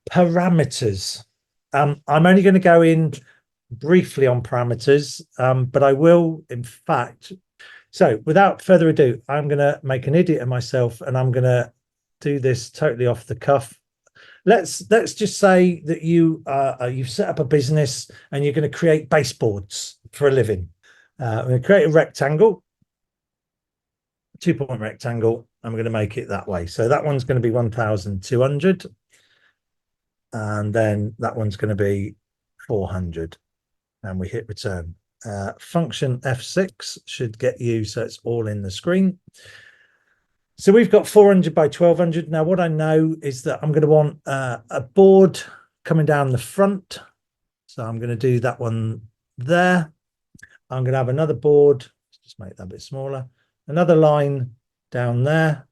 parameters. I'm only going to go in briefly on parameters, but I will, in fact. So without further ado, I'm going to make an idiot of myself, and I'm going to do this totally off the cuff. Let's just say that you've set up a business and you're going to create baseboards for a living. I'm going to create a rectangle, 2-point rectangle. I'm going to make it that way. So that one's going to be 1,200. And then that one's going to be 400. And we hit return. Function F6 should get you, so it's all in the screen. So we've got 400 by 1200. Now, what I know is that I'm going to want a board coming down the front. So I'm going to do that one there. I'm going to have another board. Let's just make that a bit smaller. Another line down there.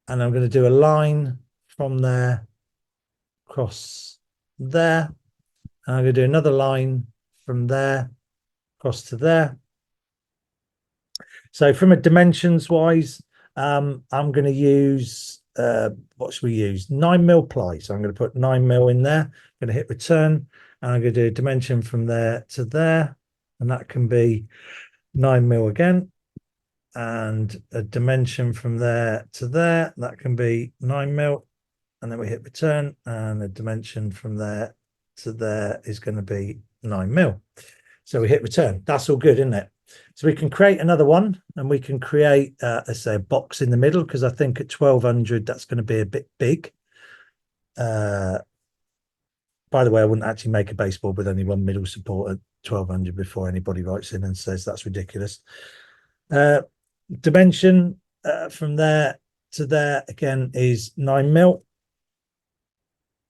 And I'm going to do a line from there across there. And I'm going to do another line from there across to there. So from a dimensions wise, I'm going to use, what should we use? 9mm ply. So I'm going to put 9mm in there. I'm going to hit return, and I'm going to do a dimension from there to there. And that can be 9mm again. And a dimension from there to there. That can be 9mm. And then we hit return, and a dimension from there to there is going to be 9mm. So we hit return. That's all good, isn't it? So we can create another one, and we can create, let's say, a box in the middle, because I think at 1200 that's going to be a bit big. By the way, I wouldn't actually make a baseboard with only one middle support at 1200 before anybody writes in and says that's ridiculous. Dimension from there to there again is 9mm.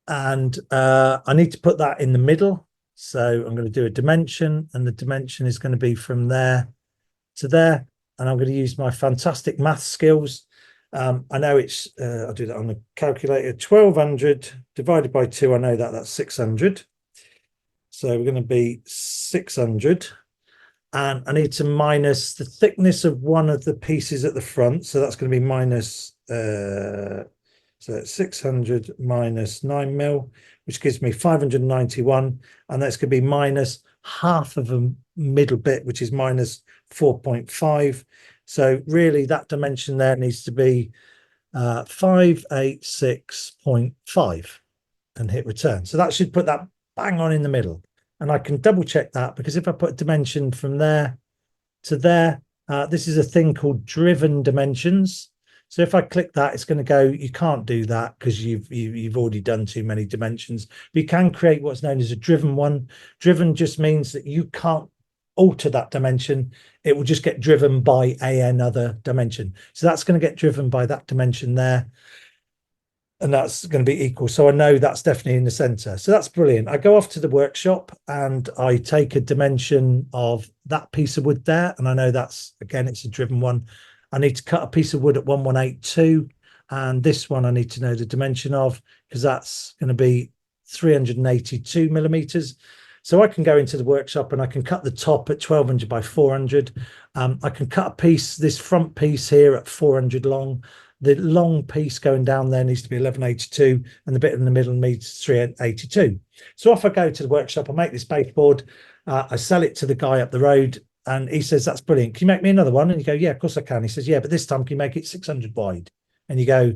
And I need to put that in the middle. So I'm going to do a dimension, and the dimension is going to be from there to there. And I'm going to use my fantastic math skills. I know it's, I'll do that on the calculator, 1200 divided by 2. I know that that's 600. So we're going to be 600. And I need to minus the thickness of one of the pieces at the front. So that's going to be minus, so that's 600 minus 9mm, which gives me 591. And that's going to be minus half of a middle bit, which is minus 4.5. So really that dimension there needs to be 586.5 and hit return. So that should put that bang on in the middle. And I can double check that, because if I put a dimension from there to there, this is a thing called driven dimensions. So if I click that, it's going to go, you can't do that because you've already done too many dimensions. But you can create what's known as a driven one. Driven just means that you can't alter that dimension. It will just get driven by another dimension. So that's going to get driven by that dimension there. And that's going to be equal. So I know that's definitely in the center. So that's brilliant. I go off to the workshop and I take a dimension of that piece of wood there. And I know that's, again, it's a driven one. I need to cut a piece of wood at 1182, and this one I need to know the dimension of, because that's going to be 382 millimeters. So I can go into the workshop and I can cut the top at 1200 by 400. I can cut a piece, this front piece here at 400 long. The long piece going down there needs to be 1182, and the bit in the middle needs 382. So off I go to the workshop. I make this baseboard. I sell it to the guy up the road. And he says, that's brilliant. Can you make me another one? And you go, yeah, of course I can. He says, yeah, but this time can you make it 600 wide? And you go,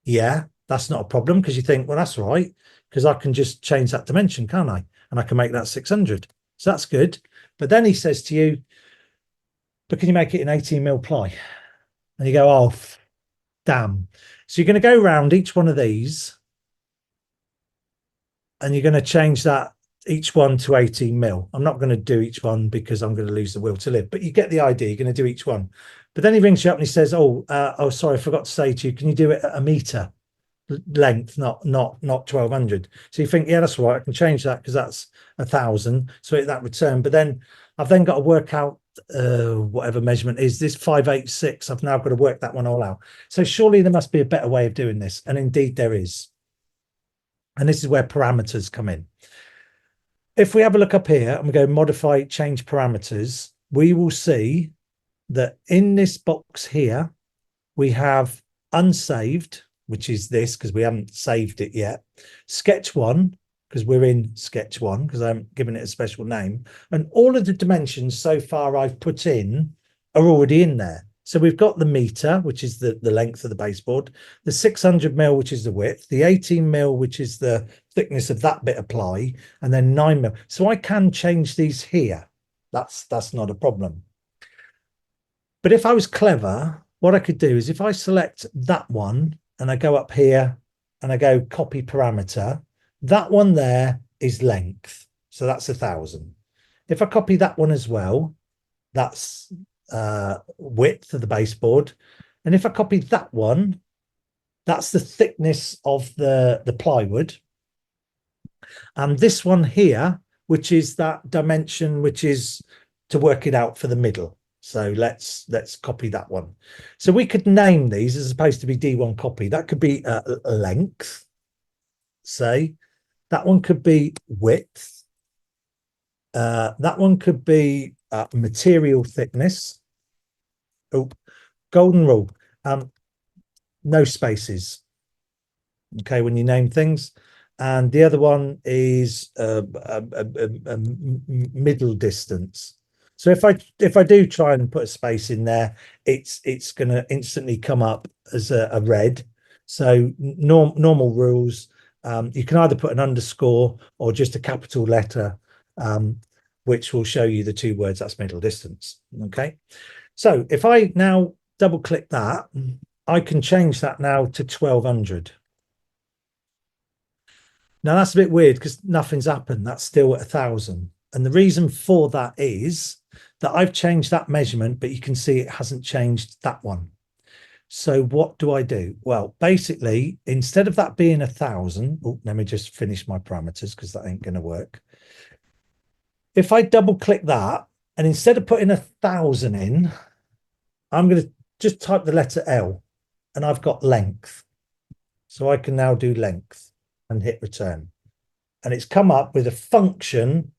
yeah, that's not a problem. Because you think, well, that's all right, because I can just change that dimension, can't I? And I can make that 600. So that's good. But then he says to you, but can you make it in 18mm ply? And you go, oh, damn. So you're going to go around each one of these, and you're going to change that each one to 18mm. I'm not going to do each one because I'm going to lose the will to live, but you get the idea. You're going to do each one. But then he rings you up and he says, oh, sorry, I forgot to say to you, can you do it at a meter length, not 1200? So you think, yeah, that's right, I can change that because that's 1000. So that return. But then I've then got to work out whatever measurement is this 586. I've now got to work that one all out. So surely there must be a better way of doing this. And indeed there is. And this is where parameters come in. If we have a look up here and we go modify, change parameters, we will see that in this box here, we have unsaved, which is this, because we haven't saved it yet. Sketch 1, because we're in sketch 1, because I haven't given it a special name. And all of the dimensions so far I've put in are already in there. So we've got the meter, which is the length of the baseboard, the 600 mil, which is the width, the 18 mil, which is the thickness of that bit of ply, and then 9 mil. So I can change these here. That's not a problem. But if I was clever, what I could do is if I select that one and I go up here and I go copy parameter, that one there is length. So that's 1,000. If I copy that one as well, that's width of the baseboard. And if I copy that one, that's the thickness of the plywood. And this one here, which is that dimension, which is to work it out for the middle. So let's copy that one. So we could name these as opposed to be D1 copy. That could be length, say. That one could be width. That one could be material thickness. Oh, golden rule. No spaces. Okay, when you name things. And the other one is middle distance. So if I do try and put a space in there, it's going to instantly come up as a red. So normal rules. You can either put an underscore or just a capital letter, which will show you the two words. That's middle distance. Okay. So if I now double click that, I can change that now to 1200. Now that's a bit weird because nothing's happened. That's still at 1,000. And the reason for that is that I've changed that measurement, but you can see it hasn't changed that one. So what do I do? Well, basically, instead of that being 1,000, let me just finish my parameters because that ain't going to work. If I double click that, and instead of putting 1,000 in, I'm going to just type the letter L, and I've got length. So I can now do length and hit return. And it's come up with a function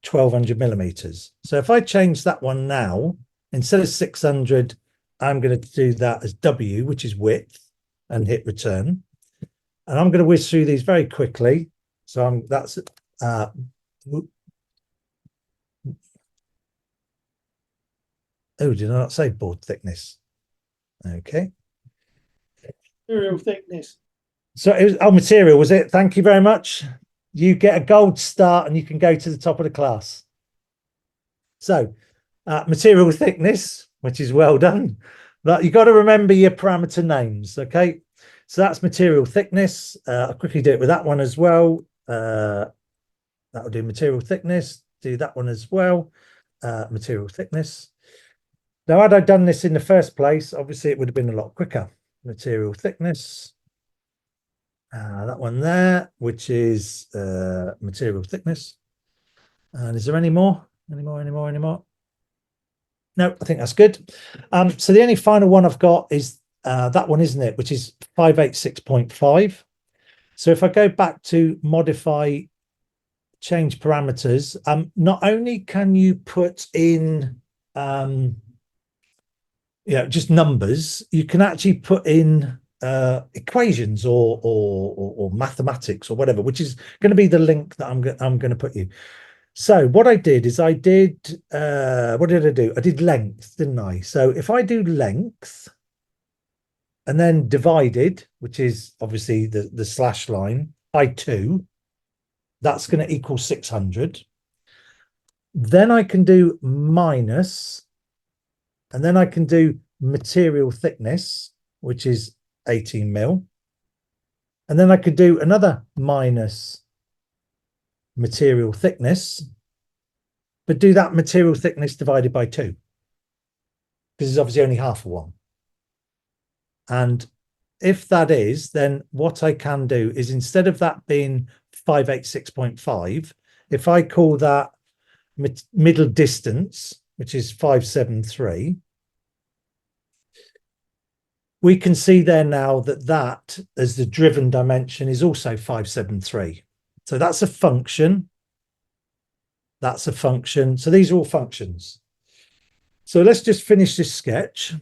1,200 millimeters. So if I change that one now, instead of 600, I'm going to do that as W, which is width, and hit return. And I'm going to whiz through these very quickly. So that's oh, did I not say board thickness? Okay. Material thickness. So it was material, was it? Thank you very much. You get a gold start and you can go to the top of the class. So material thickness, which is well done. But you got to remember your parameter names, okay? So that's material thickness. I'll quickly do it with that one as well. That'll do material thickness. Do that one as well. Material thickness. Now, had I done this in the first place, obviously it would have been a lot quicker. Material thickness. That one there, which is material thickness. And is there any more? Any more? No, I think that's good. So the only final one I've got is that one, isn't it? Which is 586.5. So if I go back to modify, change parameters, not only can you put in just numbers, you can actually put in equations or mathematics or whatever, which is going to be the link that I'm going to put you. So what I did is what did I do? I did length, didn't I? So if I do length and then divided, which is obviously the slash line, by 2, that's going to equal 600. Then I can do minus, and then I can do material thickness, which is 18 mil. And then I could do another minus material thickness, but do that material thickness divided by 2, because it's obviously only half of one. And if that is, then what I can do is, instead of that being 586.5, if I call that middle distance, which is 573, we can see there now that as the driven dimension is also 573. So that's a function. That's a function. So these are all functions. So let's just finish this sketch.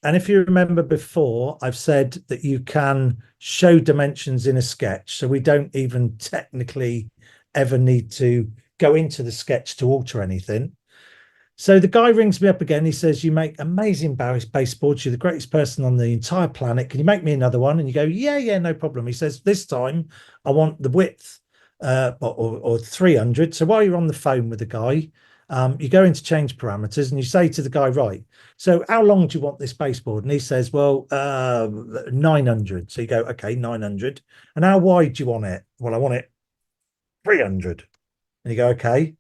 And if you remember before, I've said that you can show dimensions in a sketch. So we don't even technically ever need to go into the sketch to alter anything. So the guy rings me up again. He says, "You make amazing baseboards. You're the greatest person on the entire planet. Can you make me another one?" And you go, yeah, no problem. He says, "This time I want the width or 300. So while you're on the phone with the guy, you go into change parameters and you say to the guy, right, so how long do you want this baseboard? And he says, well, 900. So you go, okay, 900. And how wide do you want it? Well, I want it 300. And you go, okay.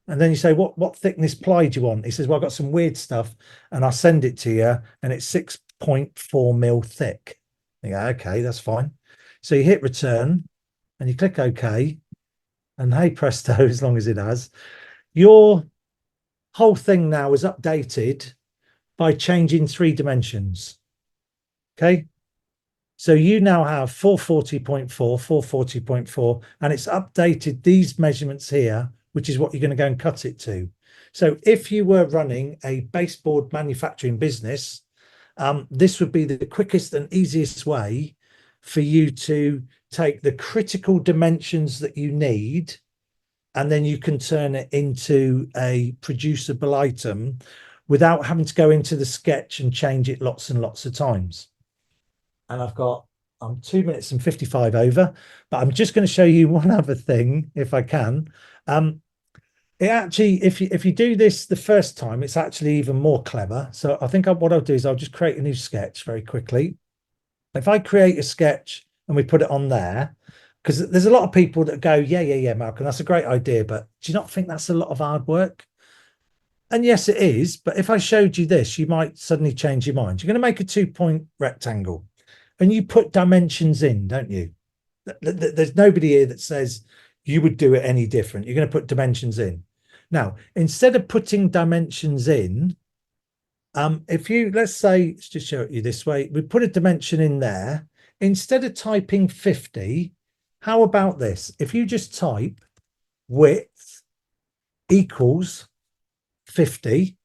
And then you say, what thickness ply do you want? He says, well, I've got some weird stuff and I'll send it to you. And it's 6.4 mil thick. You go, okay, that's fine. So you hit return and you click OK. And hey presto, as long as it has, your whole thing now is updated by changing 3 dimensions. Okay. So you now have 440.4, 440.4, and it's updated these measurements here, which is what you're going to go and cut it to. So if you were running a baseboard manufacturing business, this would be the quickest and easiest way for you to take the critical dimensions that you need, and then you can turn it into a producible item without having to go into the sketch and change it lots and lots of times. And I'm 2 minutes and 55 over, but I'm just going to show you one other thing if I can. It actually, if you do this the first time, it's actually even more clever. So I think what I'll do is I'll just create a new sketch very quickly. If I create a sketch and we put it on there, because there's a lot of people that go, yeah, Mark, and that's a great idea, but do you not think that's a lot of hard work? And yes, it is. But if I showed you this, you might suddenly change your mind. You're going to make a 2-point rectangle and you put dimensions in, don't you? There's nobody here that says you would do it any different. You're going to put dimensions in. Now, instead of putting dimensions in, if you, let's say, let's just show it you this way. We put a dimension in there. Instead of typing 50, how about this? If you just type width equals 50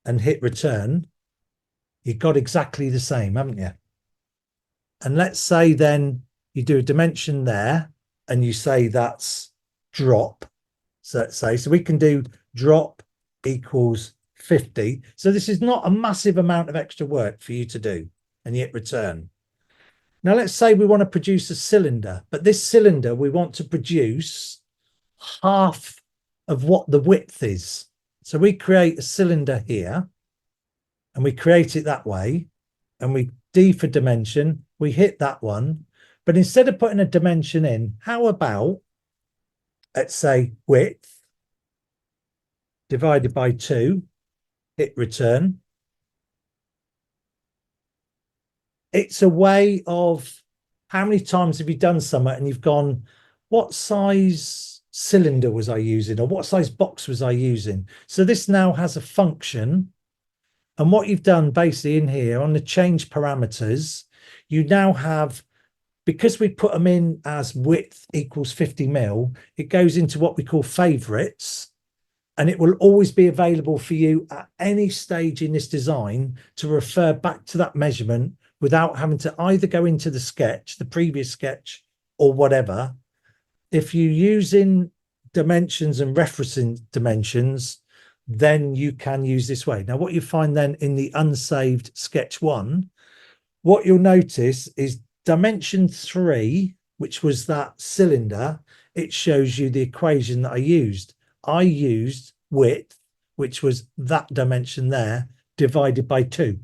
and hit return, you've got exactly the same, haven't you? And let's say then you do a dimension there and you say that's drop. So let's say, so we can do drop equals 50. So this is not a massive amount of extra work for you to do, and hit return. Now let's say we want to produce a cylinder, but this cylinder we want to produce half of what the width is. So we create a cylinder here and we create it that way, and we D for dimension, we hit that one. But instead of putting a dimension in, how about, let's say, width divided by 2, hit return. It's a way of how many times have you done something and you've gone, what size cylinder was I using, or what size box was I using? So this now has a function. And what you've done basically in here on the change parameters, you now have, because we put them in as width equals 50 mil, it goes into what we call favorites, and it will always be available for you at any stage in this design to refer back to that measurement without having to either go into the sketch, the previous sketch, or whatever. If you're using dimensions and referencing dimensions, then you can use this way. Now, what you find then in the unsaved sketch 1, what you'll notice is dimension 3, which was that cylinder, it shows you the equation that I used. I used width, which was that dimension there, divided by 2.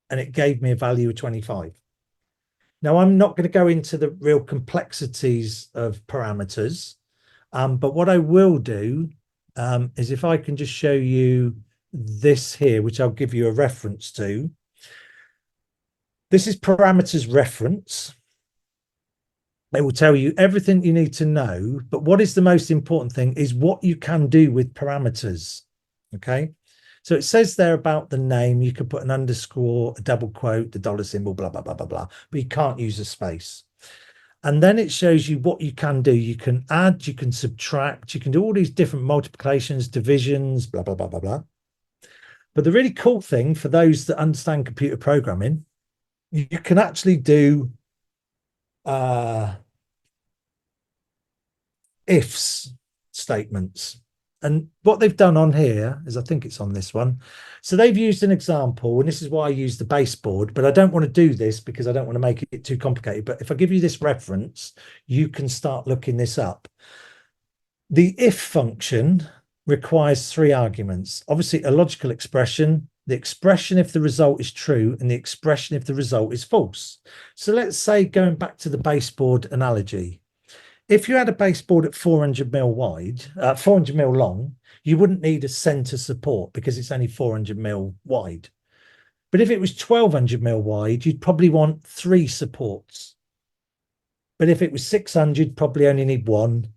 And it gave me a value of 25. Now, I'm not going to go into the real complexities of parameters, but what I will do is if I can just show you this here, which I'll give you a reference to. This is parameters reference. It will tell you everything you need to know, but what is the most important thing is what you can do with parameters. Okay. So it says there about the name, you could put an underscore, a double quote, the dollar symbol, blah, blah, blah, blah, blah, but you can't use a space. And then it shows you what you can do. You can add, you can subtract, you can do all these different multiplications, divisions, blah, blah, blah, blah, blah. But the really cool thing for those that understand computer programming, you can actually do ifs statements. And what they've done on here is, I think it's on this one. So they've used an example, and this is why I use the baseboard, but I don't want to do this because I don't want to make it too complicated. But if I give you this reference, you can start looking this up. The if function requires 3 arguments. Obviously, a logical expression, the expression if the result is true, and the expression if the result is false. So let's say, going back to the baseboard analogy, if you had a baseboard at 400 mil wide, 400 mil long, you wouldn't need a center support because it's only 400 mil wide. But if it was 1200 mil wide, you'd probably want 3 supports. But if it was 600, you'd probably only need 1.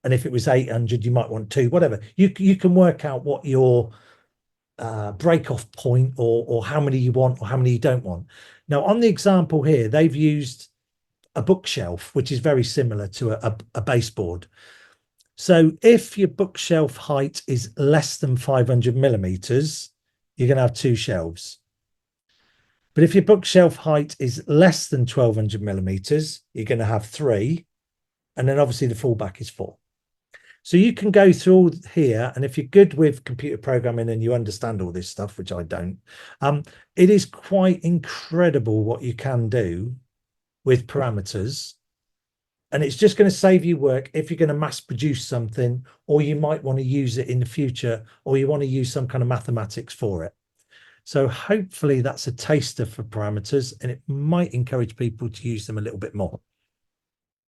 And if it was 800, you might want 2, whatever. You can work out what your break-off point or how many you want or how many you don't want. Now, on the example here, they've used a bookshelf, which is very similar to a baseboard. So if your bookshelf height is less than 500 millimeters, you're going to have 2 shelves. But if your bookshelf height is less than 1200 millimeters, you're going to have 3. And then obviously the fallback is 4. So you can go through all here, and if you're good with computer programming and you understand all this stuff, which I don't, it is quite incredible what you can do with parameters. And it's just going to save you work if you're going to mass produce something, or you might want to use it in the future, or you want to use some kind of mathematics for it. So hopefully that's a taster for parameters, and it might encourage people to use them a little bit more.